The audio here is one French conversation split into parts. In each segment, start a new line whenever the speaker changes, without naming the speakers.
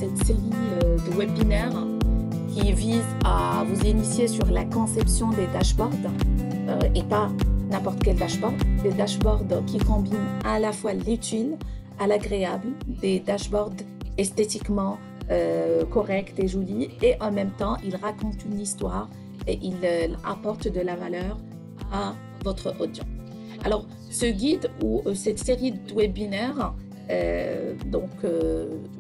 cette série de webinaires qui vise à vous initier sur la conception des dashboards et pas n'importe quel dashboard, des dashboards qui combinent à la fois l'utile à l'agréable, des dashboards esthétiquement corrects et jolis, et en même temps, ils racontent une histoire et ils apportent de la valeur à votre audience. Alors, ce guide ou cette série de webinaires,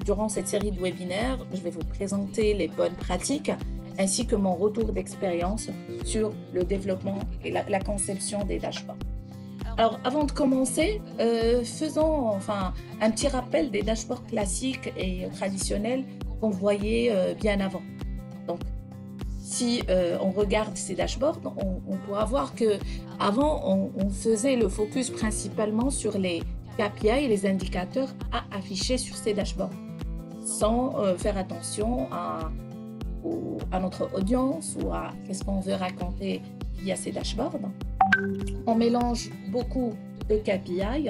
durant cette série de webinaires, je vais vous présenter les bonnes pratiques ainsi que mon retour d'expérience sur le développement et la conception des dashboards. Alors, avant de commencer, faisons un petit rappel des dashboards classiques et traditionnels qu'on voyait bien avant. Donc, si on regarde ces dashboards, on pourra voir qu'avant, on faisait le focus principalement sur les KPI et les indicateurs à afficher sur ces dashboards, sans faire attention à notre audience ou à qu'est-ce qu'on veut raconter via ces dashboards. On mélange beaucoup de KPI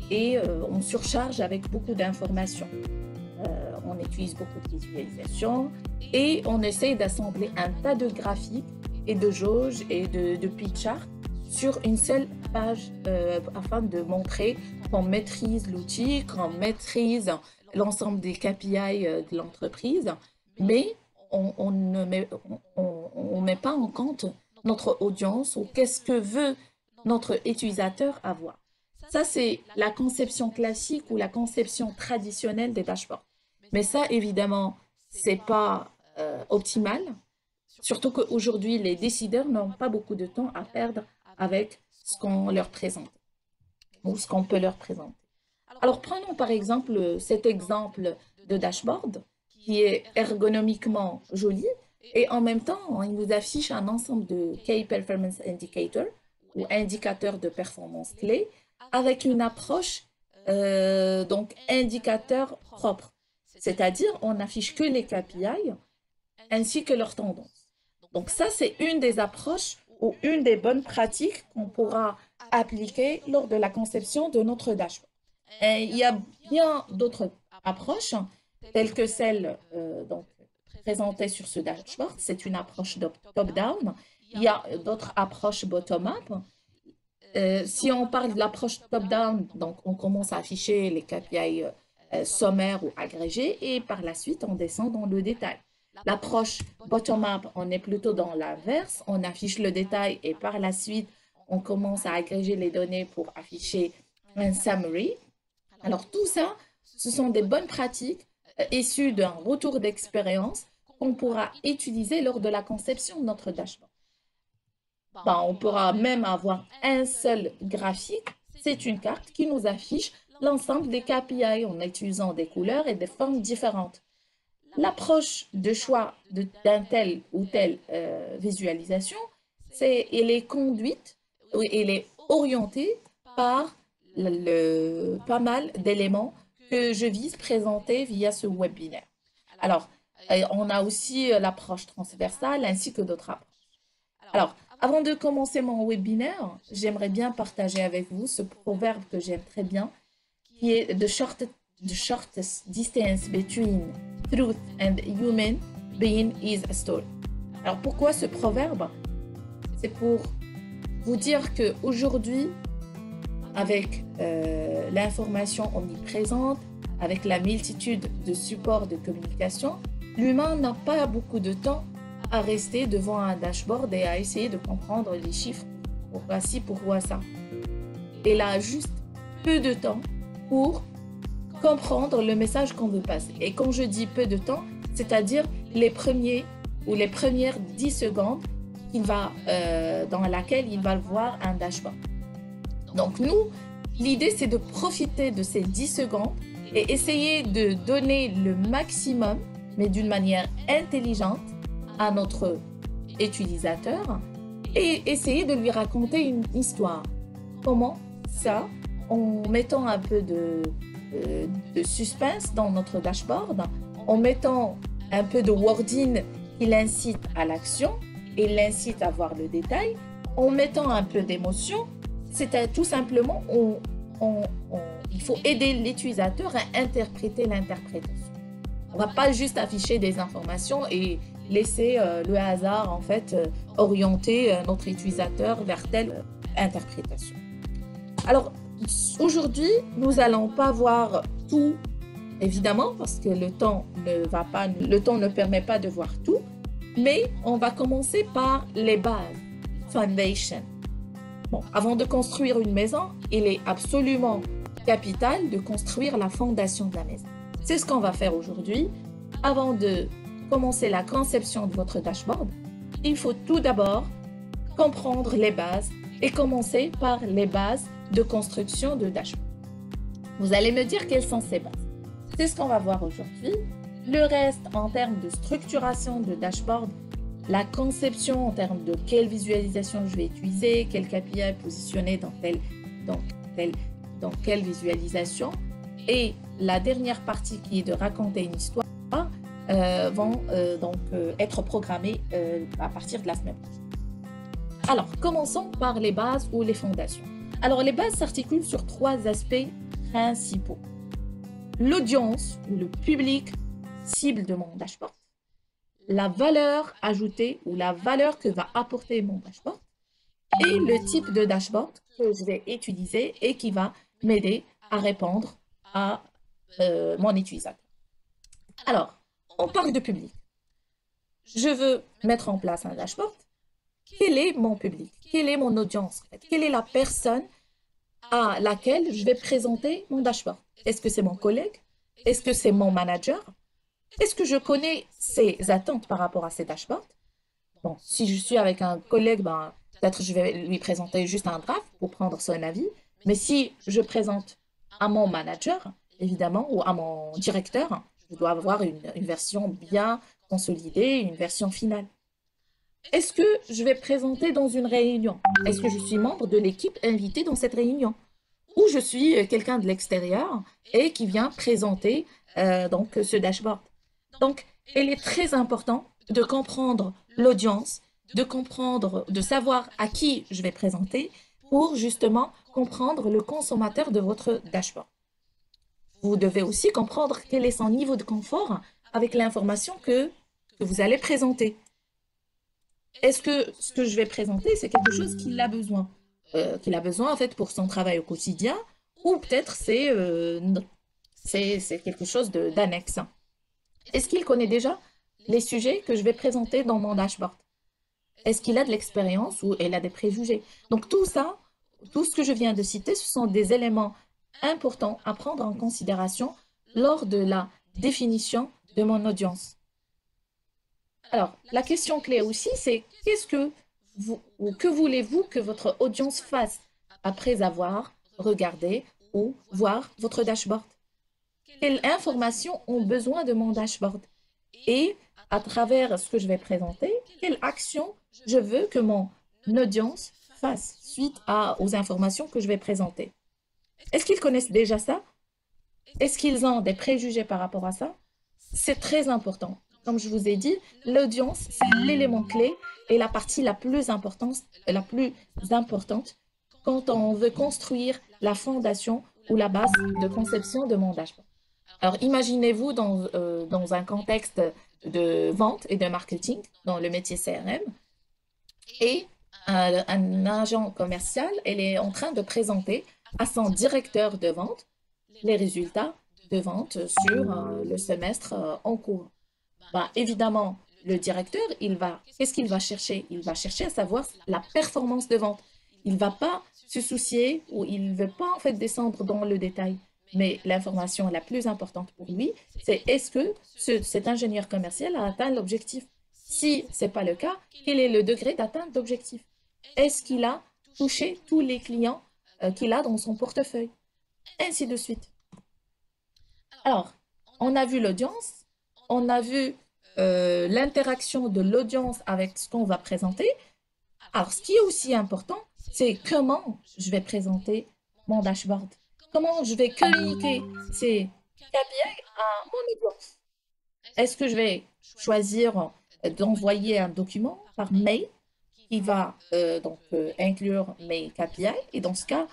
et on surcharge avec beaucoup d'informations. On utilise beaucoup de visualisations et on essaye d'assembler un tas de graphiques et de jauges et de pie charts sur une seule page afin de montrer qu'on maîtrise l'outil, qu'on maîtrise l'ensemble des KPI de l'entreprise, mais on ne met pas en compte notre audience ou qu'est-ce que veut notre utilisateur avoir. Ça, c'est la conception classique ou la conception traditionnelle des dashboards. Mais ça, évidemment, ce n'est pas optimal, surtout qu'aujourd'hui, les décideurs n'ont pas beaucoup de temps à perdre avec ce qu'on leur présente ou ce qu'on peut leur présenter. Alors, prenons par exemple cet exemple de dashboard qui est ergonomiquement joli et en même temps, il nous affiche un ensemble de Key Performance Indicators ou indicateurs de performance clés avec une approche donc indicateur propre. C'est-à-dire, on n'affiche que les KPI ainsi que leurs tendances. Donc ça, c'est une des approches ou une des bonnes pratiques qu'on pourra appliquer lors de la conception de notre dashboard. Et il y a bien d'autres approches, telles que celle présentée sur ce dashboard. C'est une approche top-down. Il y a d'autres approches bottom-up. Si on parle de l'approche top-down, donc on commence à afficher les KPI sommaires ou agrégés et par la suite, on descend dans le détail. L'approche bottom-up, on est plutôt dans l'inverse. On affiche le détail et par la suite, on commence à agréger les données pour afficher un summary. Alors tout ça, ce sont des bonnes pratiques issues d'un retour d'expérience qu'on pourra utiliser lors de la conception de notre dashboard. On pourra même avoir un seul graphique. C'est une carte qui nous affiche l'ensemble des KPI en utilisant des couleurs et des formes différentes. L'approche de choix d'un tel ou telle visualisation, elle est conduite, elle est orientée par pas mal d'éléments que je vise présenter via ce webinaire. Alors, on a aussi l'approche transversale ainsi que d'autres approches. Alors, avant de commencer mon webinaire, j'aimerais bien partager avec vous ce proverbe que j'aime très bien, qui est the shortest distance between truth and human being is a story. Alors, pourquoi ce proverbe? C'est pour vous dire qu'aujourd'hui, avec l'information omniprésente, avec la multitude de supports de communication, l'humain n'a pas beaucoup de temps à rester devant un dashboard et à essayer de comprendre les chiffres. Pourquoi ci, pourquoi ça. Il a juste peu de temps pour comprendre le message qu'on veut passer. Et quand je dis peu de temps, c'est-à-dire les premières 10 secondes dans laquelle il va voir un dashboard. Donc nous, l'idée c'est de profiter de ces 10 secondes et essayer de donner le maximum, mais d'une manière intelligente, à notre utilisateur et essayer de lui raconter une histoire. Comment ça? En mettant un peu de suspense dans notre dashboard, en mettant un peu de wording qui l'incite à l'action et l'incite à voir le détail, en mettant un peu d'émotion. C'est tout simplement, il faut aider l'utilisateur à interpréter l'interprétation. On va pas juste afficher des informations et laisser le hasard, en fait, orienter notre utilisateur vers telle interprétation. Alors, aujourd'hui, nous allons pas voir tout, évidemment, parce que le temps ne permet pas de voir tout, mais on va commencer par les bases, foundation. Bon, avant de construire une maison, il est absolument capital de construire la fondation de la maison. C'est ce qu'on va faire aujourd'hui. Avant de commencer la conception de votre dashboard, il faut tout d'abord comprendre les bases et commencer par les bases de construction de dashboard. Vous allez me dire quelles sont ces bases. C'est ce qu'on va voir aujourd'hui. Le reste, en termes de structuration de dashboard, la conception en termes de quelle visualisation je vais utiliser, quel KPI positionner dans quelle visualisation, et la dernière partie qui est de raconter une histoire vont être programmées à partir de la semaine prochaine. Alors, commençons par les bases ou les fondations. Alors, les bases s'articulent sur 3 aspects principaux. L'audience ou le public cible de mon dashboard, la valeur ajoutée ou la valeur que va apporter mon dashboard et le type de dashboard que je vais utiliser et qui va m'aider à répondre à mon utilisateur. Alors, on parle de public. Je veux mettre en place un dashboard. Quel est mon public? Quelle est mon audience? Quelle est la personne à laquelle je vais présenter mon dashboard? Est-ce que c'est mon collègue? Est-ce que c'est mon manager? Est-ce que je connais ses attentes par rapport à ces dashboards? Bon, si je suis avec un collègue, peut-être je vais lui présenter juste un draft pour prendre son avis. Mais si je présente à mon manager, évidemment, ou à mon directeur, je dois avoir une version bien consolidée, une version finale. Est-ce que je vais présenter dans une réunion? Est-ce que je suis membre de l'équipe invitée dans cette réunion? Ou je suis quelqu'un de l'extérieur et qui vient présenter ce dashboard? Donc, il est très important de comprendre l'audience, de savoir à qui je vais présenter pour justement comprendre le consommateur de votre dashboard. Vous devez aussi comprendre quel est son niveau de confort avec l'information que vous allez présenter. Est-ce que ce que je vais présenter, c'est quelque chose qu'il a besoin? Qu'il a besoin en fait pour son travail au quotidien, ou peut-être c'est quelque chose d'annexe. Est-ce qu'il connaît déjà les sujets que je vais présenter dans mon dashboard? Est-ce qu'il a de l'expérience ou il a des préjugés? Donc tout ça, tout ce que je viens de citer, ce sont des éléments importants à prendre en considération lors de la définition de mon audience. Alors, la question clé aussi, c'est que voulez-vous que votre audience fasse après avoir regardé ou voir votre dashboard? Quelles informations ont besoin de mon dashboard? Et à travers ce que je vais présenter, quelle action je veux que mon audience fasse suite aux informations que je vais présenter? Est-ce qu'ils connaissent déjà ça? Est-ce qu'ils ont des préjugés par rapport à ça? C'est très important. Comme je vous ai dit, l'audience, c'est l'élément clé et la partie la plus importante quand on veut construire la fondation ou la base de conception de mon dashboard. Alors, imaginez-vous dans un contexte de vente et de marketing, dans le métier CRM, et un agent commercial, elle est en train de présenter à son directeur de vente les résultats de vente sur le semestre en cours. Évidemment, le directeur, qu'est-ce qu'il va chercher? Il va chercher à savoir la performance de vente. Il ne va pas se soucier ou il ne veut pas en fait descendre dans le détail. Mais l'information la plus importante pour lui, c'est est-ce que cet ingénieur commercial a atteint l'objectif? Si ce n'est pas le cas, quel est le degré d'atteinte d'objectif? Est-ce qu'il a touché tous les clients qu'il a dans son portefeuille? Ainsi de suite. Alors, on a vu l'audience, on a vu l'interaction de l'audience avec ce qu'on va présenter. Alors, ce qui est aussi important, c'est comment je vais présenter mon dashboard. Comment je vais communiquer ces KPI à mon audience. Est-ce que je vais choisir d'envoyer un document par mail qui va inclure mes KPI? Et dans ce cas,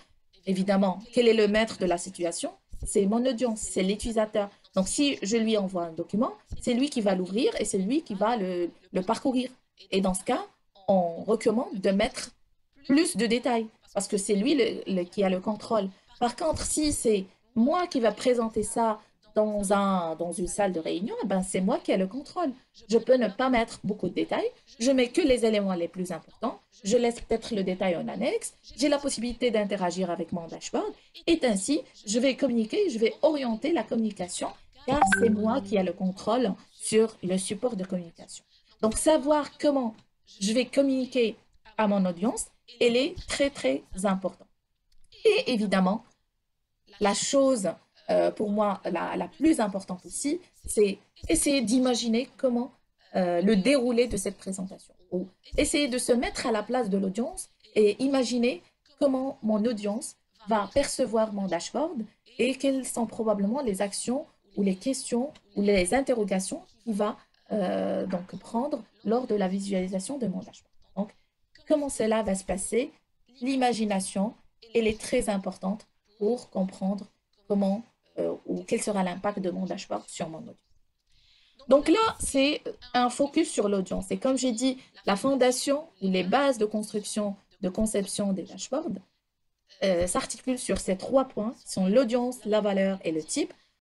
évidemment, quel est le maître de la situation? C'est mon audience, c'est l'utilisateur. Donc, si je lui envoie un document, c'est lui qui va l'ouvrir et c'est lui qui va le parcourir. Et dans ce cas, on recommande de mettre plus de détails parce que c'est lui qui a le contrôle. Par contre, si c'est moi qui va présenter ça dans une salle de réunion, eh ben c'est moi qui ai le contrôle. Je peux ne pas mettre beaucoup de détails. Je mets que les éléments les plus importants. Je laisse peut-être le détail en annexe. J'ai la possibilité d'interagir avec mon dashboard. Et ainsi, je vais communiquer, je vais orienter la communication car c'est moi qui ai le contrôle sur le support de communication. Donc, savoir comment je vais communiquer à mon audience, elle est très, très importante. Et évidemment, la chose pour moi la plus importante aussi, c'est essayer d'imaginer comment le déroulé de cette présentation. Ou essayer de se mettre à la place de l'audience et imaginer comment mon audience va percevoir mon dashboard et quelles sont probablement les actions ou les questions ou les interrogations qu'il va donc prendre lors de la visualisation de mon dashboard. Donc, comment cela va se passer? L'imagination, elle est très importante pour comprendre comment ou quel sera l'impact de mon dashboard sur mon audience. Donc là, c'est un focus sur l'audience. Et comme j'ai dit, la fondation ou les bases de construction, de conception des dashboards s'articulent sur ces trois points qui sont l'audience, la valeur et le type.